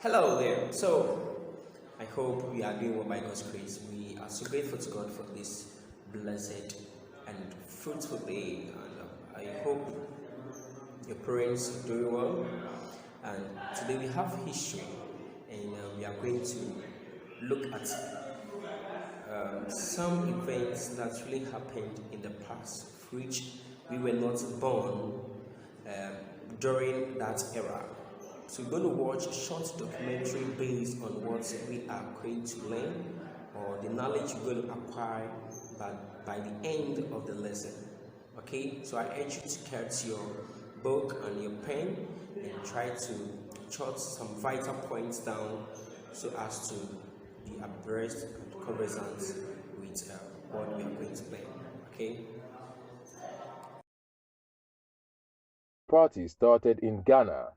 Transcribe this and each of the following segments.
Hello there. So, I hope we are doing well by God's grace. We are so grateful to God for this blessed and fruitful day. And I hope your parents are doing well. And today we have history, and we are going to look at some events that really happened in the past, which we were not born um, during that era. So we're going to watch a short documentary based on what we are going to learn or the knowledge we're going to acquire by the end of the lesson. Okay, so I urge you to get your book and your pen and try to jot some vital points down so as to be abreast and conversant with what we are going to learn. Okay. Party started in Ghana.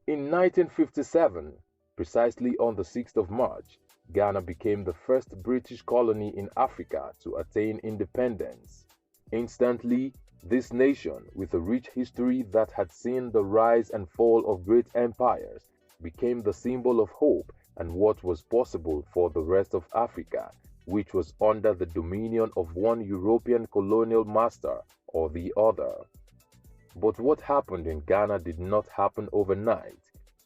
In 1957, precisely on the 6th of March, Ghana became the first British colony in Africa to attain independence. Instantly, this nation, with a rich history that had seen the rise and fall of great empires, became the symbol of hope and what was possible for the rest of Africa, which was under the dominion of one European colonial master or the other. But what happened in Ghana did not happen overnight.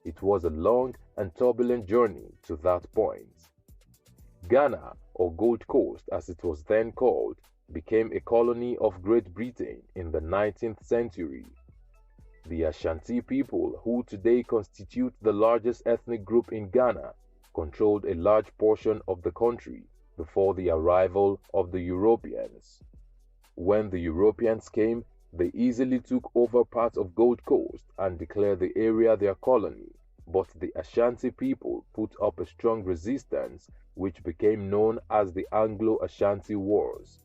It was a long and turbulent journey to that point. Ghana, or Gold Coast as it was then called, became a colony of Great Britain in the 19th century. The Ashanti people, who today constitute the largest ethnic group in Ghana, controlled a large portion of the country before the arrival of the Europeans. When the Europeans came, they easily took over parts of Gold Coast and declared the area their colony, but the Ashanti people put up a strong resistance which became known as the Anglo-Ashanti Wars.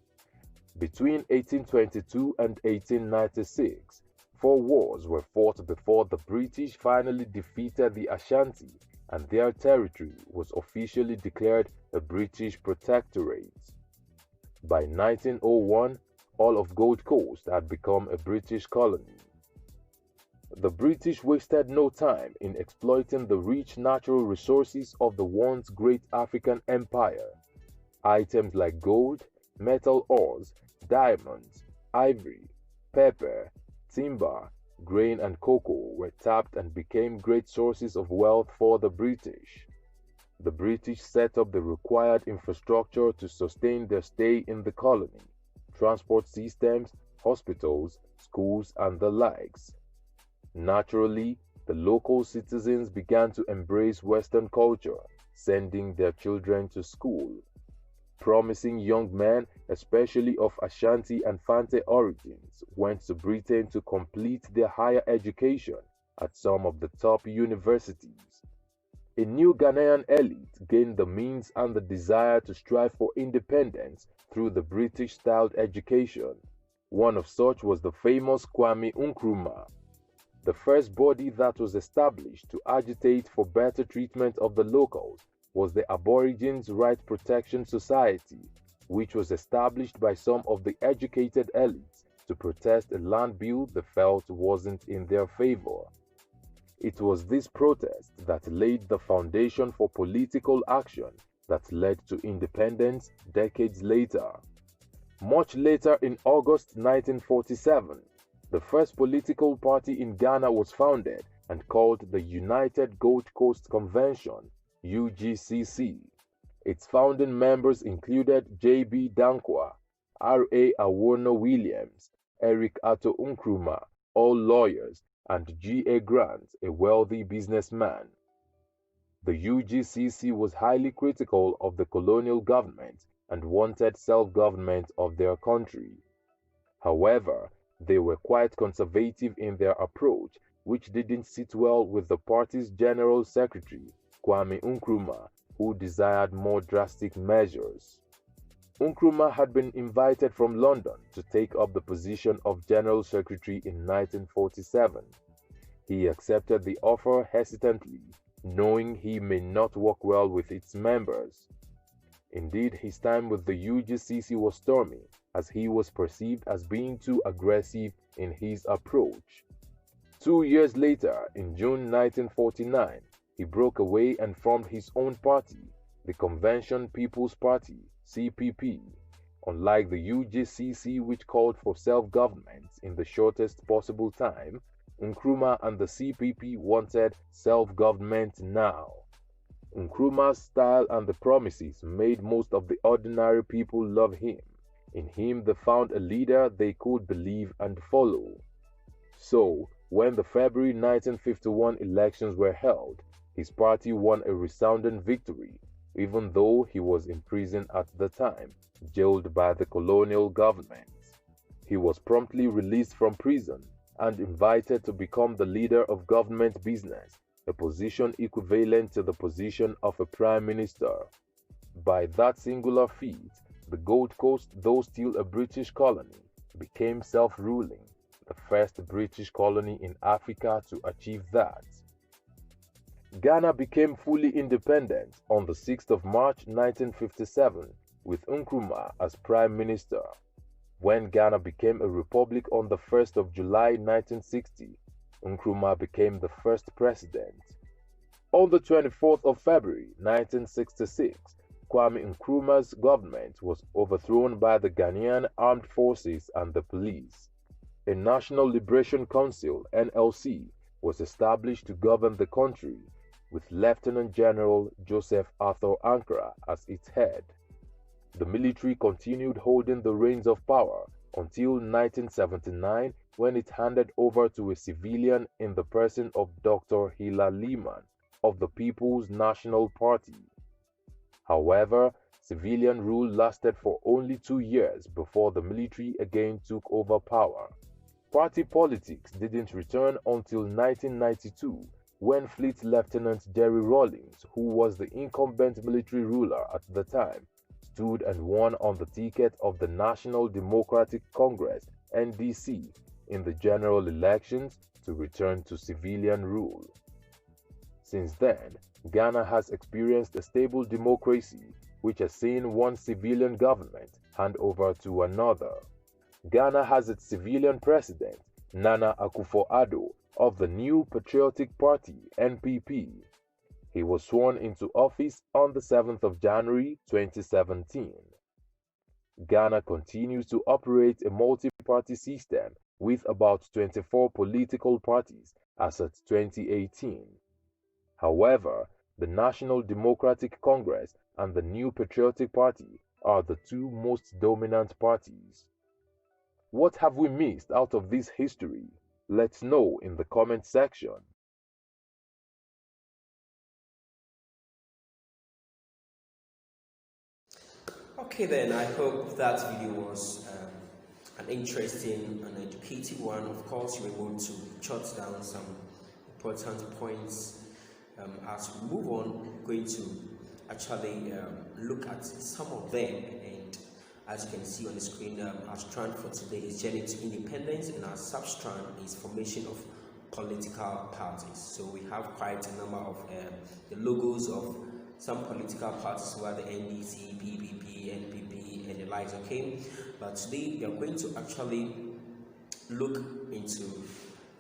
Between 1822 and 1896, 4 wars were fought before the British finally defeated the Ashanti and their territory was officially declared a British protectorate. By 1901, all of Gold Coast had become a British colony. The British wasted no time in exploiting the rich natural resources of the once great African empire. Items like gold, metal ores, diamonds, ivory, pepper, timber, grain and cocoa were tapped and became great sources of wealth for the British. The British set up the required infrastructure to sustain their stay in the colony: transport systems, hospitals, schools, and the likes. Naturally, the local citizens began to embrace Western culture, sending their children to school. Promising young men, especially of Ashanti and Fante origins, went to Britain to complete their higher education at some of the top universities. A new Ghanaian elite gained the means and the desire to strive for independence through the British-styled education. One of such was the famous Kwame Nkrumah. The first body that was established to agitate for better treatment of the locals was the Aborigines Right Protection Society, which was established by some of the educated elites to protest a land bill they felt wasn't in their favor. It was this protest that laid the foundation for political action that led to independence decades later. Much later, in August 1947, the first political party in Ghana was founded and called the United Gold Coast Convention, U.G.C.C. Its founding members included J.B. Dankwa, R.A. Awono Williams, Eric Atto Nkrumah, all lawyers, and G.A. Grant, a wealthy businessman. The U.G.C.C. was highly critical of the colonial government and wanted self-government of their country. However, they were quite conservative in their approach, which didn't sit well with the party's General Secretary, Kwame Nkrumah, who desired more drastic measures. Nkrumah had been invited from London to take up the position of General Secretary in 1947. He accepted the offer hesitantly, knowing he may not work well with its members. Indeed, his time with the U.G.C.C. was stormy, as he was perceived as being too aggressive in his approach. 2 years later, in June 1949, he broke away and formed his own party, the Convention People's Party (CPP). Unlike the U.G.C.C, which called for self-government in the shortest possible time, Nkrumah and the CPP wanted self-government now. Nkrumah's style and the promises made most of the ordinary people love him. In him they found a leader they could believe and follow. So, when the February 1951 elections were held, his party won a resounding victory, even though he was in prison at the time, jailed by the colonial government. He was promptly released from prison and invited to become the leader of government business, a position equivalent to the position of a prime minister. By that singular feat, the Gold Coast, though still a British colony, became self-ruling, the first British colony in Africa to achieve that. Ghana became fully independent on the 6th of March 1957 with Nkrumah as Prime Minister. When Ghana became a republic on the 1st of July 1960, Nkrumah became the first president. On the 24th of February 1966, Kwame Nkrumah's government was overthrown by the Ghanaian Armed Forces and the police. A National Liberation Council (NLC) was established to govern the country, with Lieutenant General Joseph Arthur Ankara as its head. The military continued holding the reins of power until 1979, when it handed over to a civilian in the person of Dr. Hila Liman of the People's National Party. However, civilian rule lasted for only 2 years before the military again took over power. Party politics didn't return until 1992, when Fleet Lieutenant Jerry Rawlings, who was the incumbent military ruler at the time, stood and won on the ticket of the National Democratic Congress (NDC) in the general elections to return to civilian rule. Since then, Ghana has experienced a stable democracy, which has seen one civilian government hand over to another. Ghana has its civilian president, Nana Akufo-Addo, of the New Patriotic Party (NPP). He was sworn into office on the 7th of January 2017. Ghana continues to operate a multi-party system with about 24 political parties as at 2018. However, the National Democratic Congress and the New Patriotic Party are the two most dominant parties. What have we missed out of this history? Let's know in the comment section. Okay then, I hope that video was an interesting and educative one. Of course, you were able to jot down some important points. As we move on, we're going to actually look at some of them. And as you can see on the screen, our strand for today is Journey to Independence, and our sub-strand is Formation of Political Parties. So we have quite a number of the logos of some political parties, who are the NDC, PPP, NPP, and the likes, okay? But today we are going to actually look into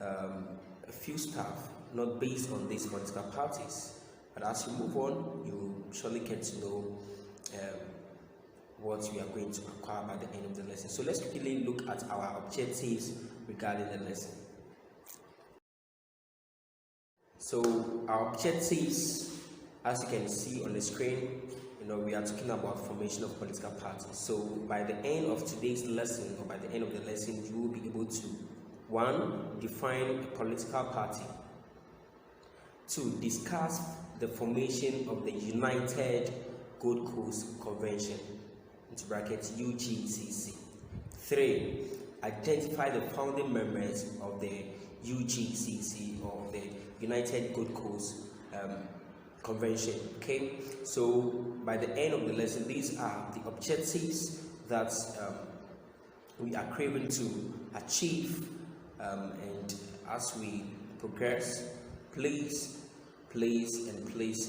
a few stuff, not based on these political parties. But as we move on, you surely get to know what we are going to acquire by the end of the lesson. So let's quickly look at our objectives regarding the lesson. So our objectives, as you can see on the screen, we are talking about formation of political parties. So by the end of today's lesson, or by the end of the lesson, you will be able to 1. Define a political party. 2. Discuss the formation of the United Gold Coast Convention, into brackets U.G.C.C. 3. Identify the founding members of the U.G.C.C, or the United Gold Coast Convention. Okay, so by the end of the lesson, these are the objectives that we are craving to achieve, and as we progress, please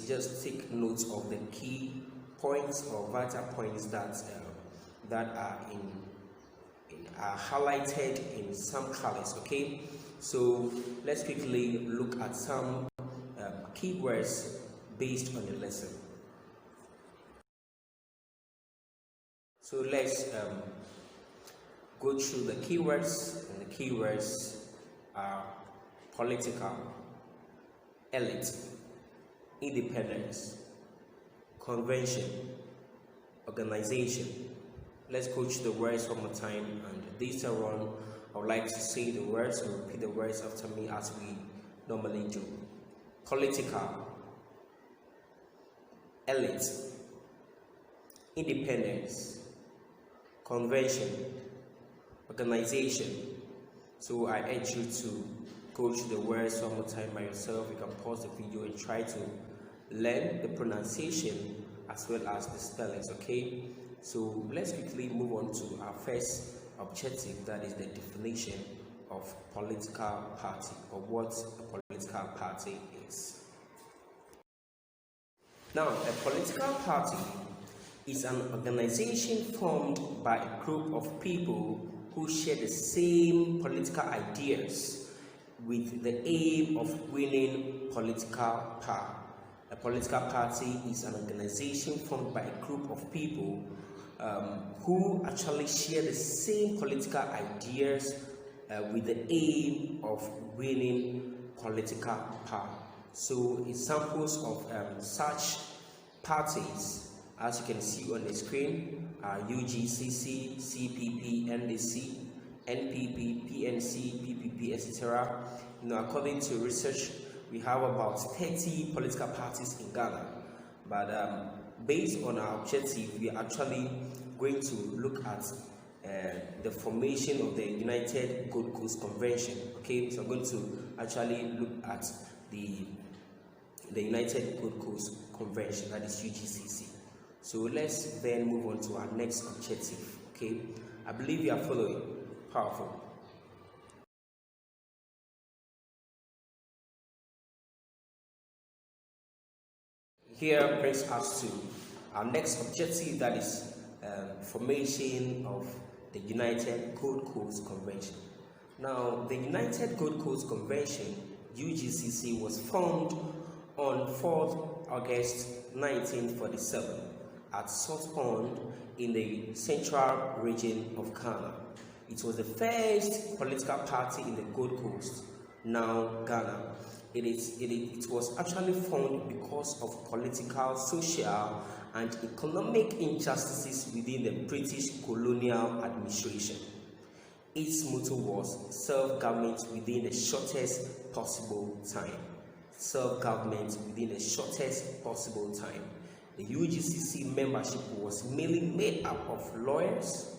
just take note of the key points or vital points that are are highlighted in some colors. Okay, so let's quickly look at some keywords based on the lesson. So let's go through the keywords, and the keywords are political, elite, independence, convention, organization. Let's go through the words one more time, and this on I would like to say the words and repeat the words after me as we normally do. Political, elite, independence, convention, organization. So I urge you to go through the words one more time by yourself. You can pause the video and try to learn the pronunciation as well as the spellings, okay? So let's quickly move on to our first objective, that is the definition of political party, or what a political party is. Now, a political party is an organization formed by a group of people who share the same political ideas with the aim of winning political power. A political party is an organization formed by a group of people who actually share the same political ideas with the aim of winning political power. So examples of such parties, as you can see on the screen, are U.G.C.C., CPP, NDC, NPP, PNC, PPP, etc. According to research, we have about 30 political parties in Ghana. But based on our objective, we are actually going to look at the formation of the United Gold Coast Convention. Okay, so I'm going to actually look at the United Gold Coast Convention, that is U.G.C.C. So let's then move on to our next objective. Okay, I believe you are following. Powerful. Here brings us to our next objective, that is formation of the United Gold Coast Convention. Now, the United Gold Coast Convention, U.G.C.C., was formed on 4th August 1947 at South Pond in the central region of Ghana. It was the first political party in the Gold Coast, now Ghana. It was actually formed because of political, social, and economic injustices within the British colonial administration. Its motto was self-government within the shortest possible time. Self-government within the shortest possible time. The U.G.C.C. membership was mainly made up of lawyers,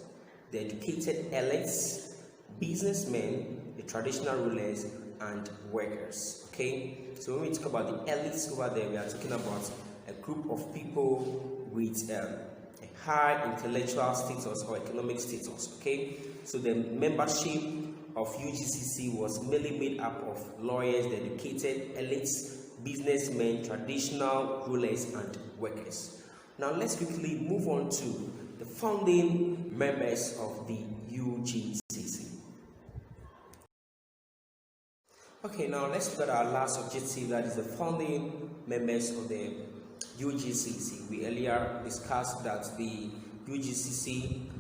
the educated elites, businessmen, the traditional rulers, and workers. Okay, so when we talk about the elites over there, we are talking about a group of people with a high intellectual status or economic status. Okay, so the membership of U.G.C.C. was mainly made up of lawyers, the educated elites, businessmen, traditional rulers, and workers. Now let's quickly move on to the founding members of the U.G.C.C. Okay, now let's look at our last objective, that is the founding members of the U.G.C.C. We earlier discussed that the U.G.C.C.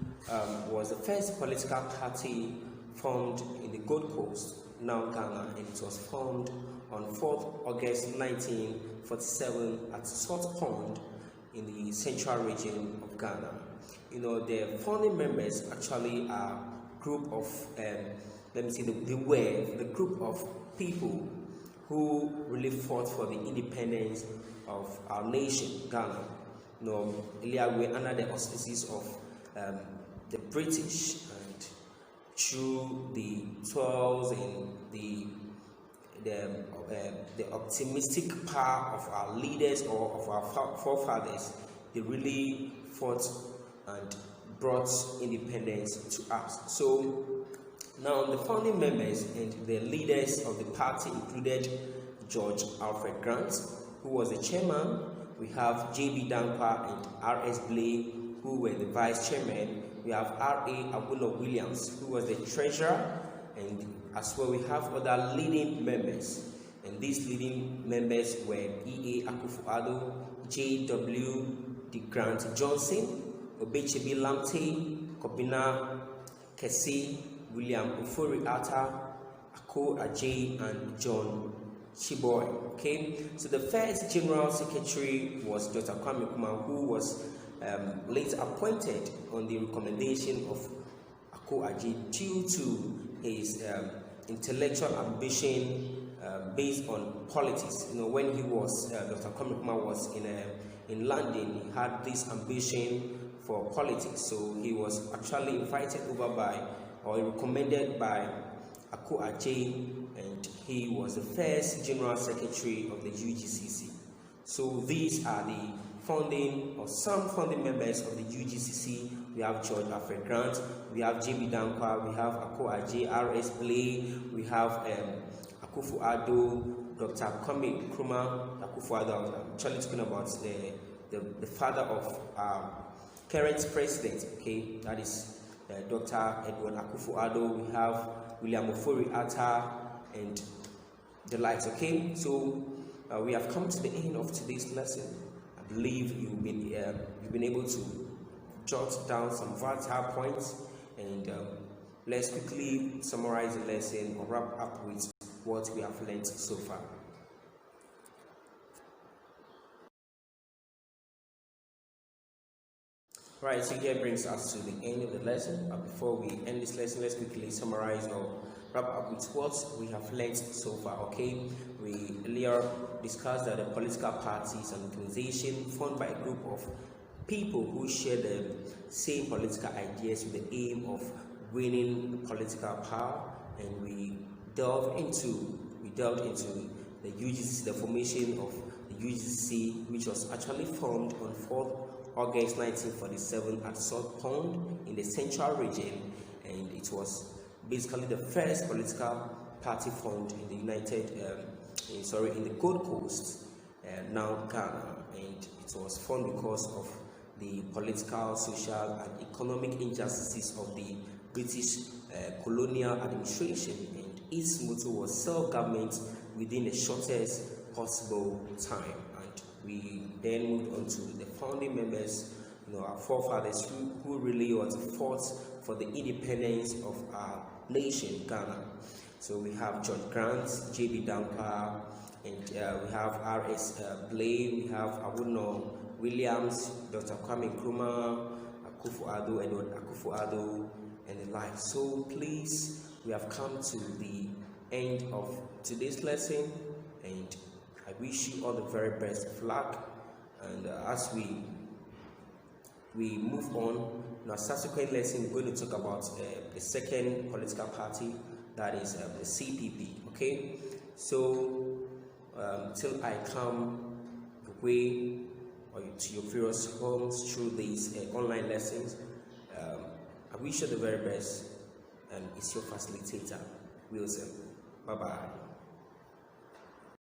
was the first political party formed in the Gold Coast, now Ghana, and it was formed on 4th August 1947 at South Pond in the central region of Ghana. The founding members actually are a group of, the group of people who really fought for the independence of our nation, Ghana. Earlier we were under the auspices of the British, and through the toils and the optimistic power of our leaders or of our forefathers, they really fought and brought independence to us. So now the founding members and the leaders of the party included George Alfred Grant, who was the chairman. We have J.B. Dankwa and R.S. Blay, who were the vice chairman. We have R.A. Awolowo Williams, who was the treasurer, and as well we have other leading members. And these leading members were E.A. Akufo-Addo, J.W. de Grant Johnson, Obechebi Lamte, Kobina Kese, William Ofori-Atta, Ako Ajay, and John Chiboy. Okay, so the first General Secretary was Dr. Kwame Nkrumah, who was later appointed on the recommendation of Ako Ajay due to his intellectual ambition based on politics. You know, when he was Dr. Kwame Nkrumah was in London, he had this ambition for politics. So he was actually invited over by, or recommended by, Ako Ajay, and he was the first General Secretary of the U.G.C.C. So these are the founding, or some founding members of the U.G.C.C. We have George Alfred Grant, we have J.B. Dankwa, we have Ako Ajay, R.S. Blay, we have Akufo-Addo, Dr. Kwame Nkrumah. Akufo-Addo, I'm actually talking about the father of our current president, okay, that is Dr. Edward Akufo-Addo. We have William Ofori-Atta and the likes. Okay, so we have come to the end of today's lesson. I believe you've been able to jot down some vital points, and let's quickly summarize the lesson or wrap up with what we have learned so far. Right, so here brings us to the end of the lesson. But before we end this lesson, let's quickly summarize or wrap up with what we have learned so far. Okay, we earlier discussed that the political parties and organizations formed by a group of people who share the same political ideas with the aim of winning political power, and we delved into the U.G.C.C., the formation of the U.G.C.C., which was actually formed on 4th August 1947 at South Pond in the Central Region, and it was basically the first political party formed in the in the Gold Coast, now Ghana, and it was formed because of the political, social, and economic injustices of the British colonial administration, and its motto was self-government within the shortest possible time. And we then moved on to the founding members, our forefathers who really fought for the independence of our nation, Ghana. So we have George Grant, J.B. Dankwa, and we have R.S. Blay, we have Awuno Williams, Dr. Kwame Nkrumah, Akufo-Addo, Edward Akufo-Addo, and the like. So please, we have come to the end of today's lesson, and I wish you all the very best of luck. And as we move on in our subsequent lesson, we're going to talk about the second political party, that is the CPP. Okay, so till I come your way or to your various homes through these online lessons, I wish you the very best, and it's your facilitator, Wilson. Bye bye.